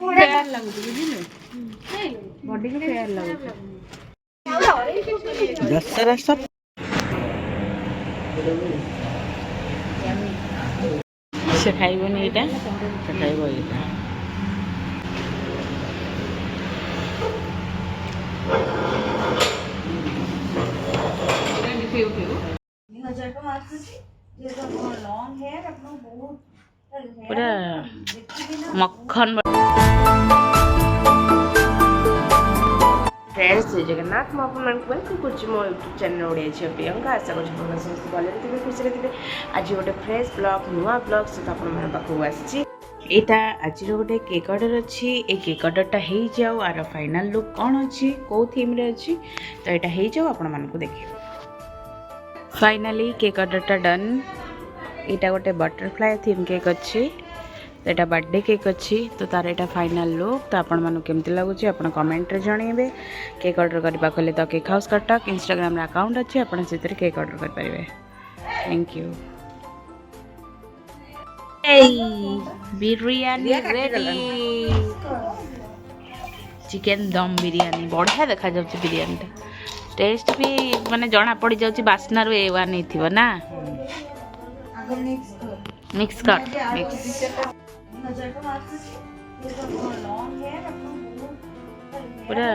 Fair ଲାଗୁଛି ବୁଝିଲୁ ବଡିକୁ fair ଲାଗୁଛି ଦଶରା ସପ ସେ ଖାଇବନି ଏଇଟା ସେ ଖାଇବ ଏଇଟା पूरा मक्खन फ्रेंड्स जय जगन्नाथ मैं आपको वेलकम कर मो यूट्यूब चैनल ओडिया झील प्रियंका आशा कर समस्त भले थे खुशी थे आज गोटे फ्रेश ब्लॉग नुआ ब्लॉग सहित पाखक आसी एटा आज गोटे केक ऑर्डर अच्छी ए केक ऑर्डरटा हो जाऊ आर फाइनल लुक कौन अच्छी कौ थीम रे अच्छी तो यहाँ हो जाऊ आपण मानक देखिए फाइनाली केक ऑर्डरटा डन यहाँ गोटे बटरफ्लाई थीम केक अच्छी तो यहाँ बर्थडे केक अच्छी तो तार यहाँ फाइनल लुक तो आपण मानक केमती लगुच आप कमेंट रे जनइबे केक ऑर्डर करने को तो cake house Cuttack Instagram account अच्छी आप केक ऑर्डर करेंगे thank you biryani ready chicken दम बिरयानी बढ़िया देखा जाउछि बिरयानी टेस्ट भी माने जना पड़ जाउछि बास्ना रो ए1 थी ना मिक्स कर मिक्स पूरा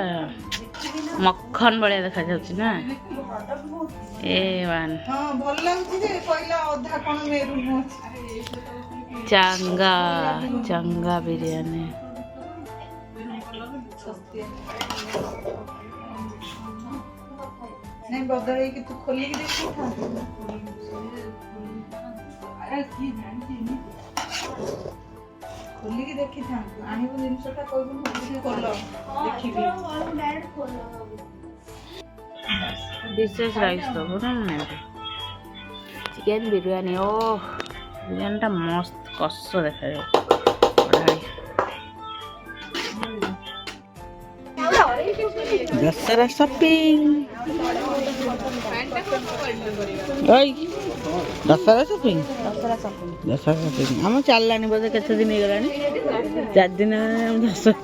मक्खन बढ़िया देखा जाउछि ना ए1 हां भल लागछि जे पहिला अधा कोन मेरु चंगा चंगा बिरयानी नहीं बदल कि तू खोली के देखी था अरे की जानती नहीं खोली के देखी था आनी वो जिनसटा कोई भी खोल देखी भी डायरेक्ट खोल डिशेस राइस तो ना चिकन बिरयानी ओ बिरयानी मस्त कस देखा दशहरा शॉपिंग दशहरा शॉपिंग आम चलानी बोधे केते दिन हो गलानी 4 दिन 10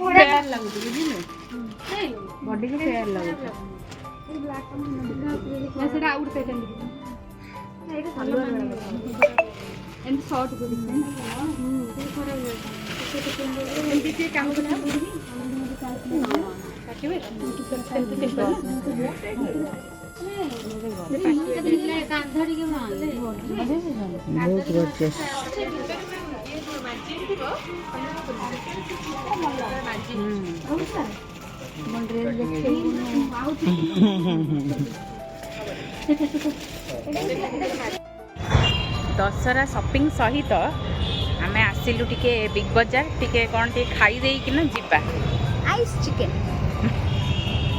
फेयर लगुच बुझिलु बॉडी को फेयर लगुच सेटा out Peyton Etah salwar and short को एमपी के काम करना काटिबे कांधड़ी के माले बहुत गॉर्जियस दशहरा शॉपिंग सहित आम आसिलु टिके बिग बाजार टिके कौन टे खाई दे कि ना जीवा आइस चिकन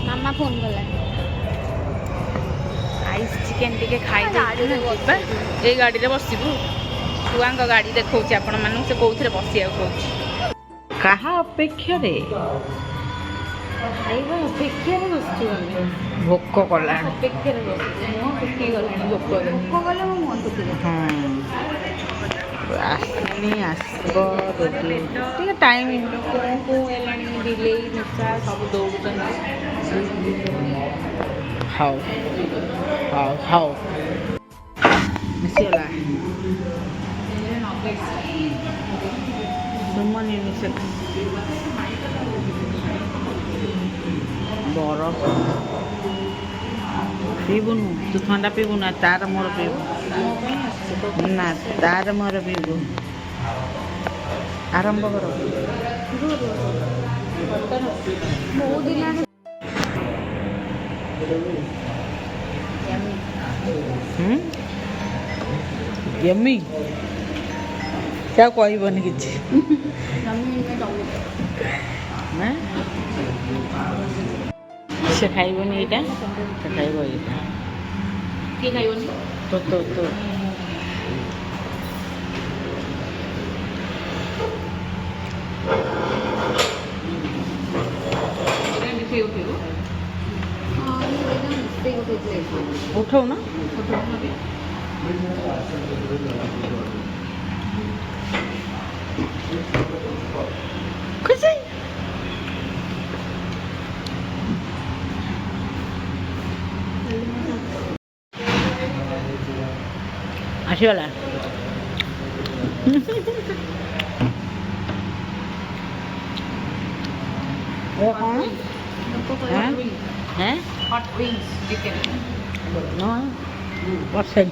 मामा फोन कला आइस चिकन टिके खाई दे जीवा ए गाड़ी रे बसिबु छुआ गाड़ी देखा आपण मानू से कौन बसिया कौच कहा अपेक्षा रे खाइबा अपेक्षा रे बसछु भोक कला अपेक्षा रे बसछु टुकी गला भोक गला मो मन टुकी हां आसनी आसबो रेडी ठीक टाइम को एलानी डिले मिसा सब दौड़न हाउ हाउ हाउ मिसिला सुमन यूनिसेक्स बरफ पीबुनु तू ठंडा पीबु ना तार मोर पीबु ना तार मोर पीबु आरंभ करो बहुत दिन ୟମ୍ମି ସେ ଆଉ କହିବନି କିଛି ନା ସେ ଖାଇବନି ଏଇଟା ସେ ଖାଇବ ଏଇଟା କିଏ ଖାଇବନି? ତୋ ମିଶେଇ ଉଠେଇବୁ। ଉଠଉନ ଖୁସି ଆସିଗଲା କ'ଣ Hot wings chicken. no percent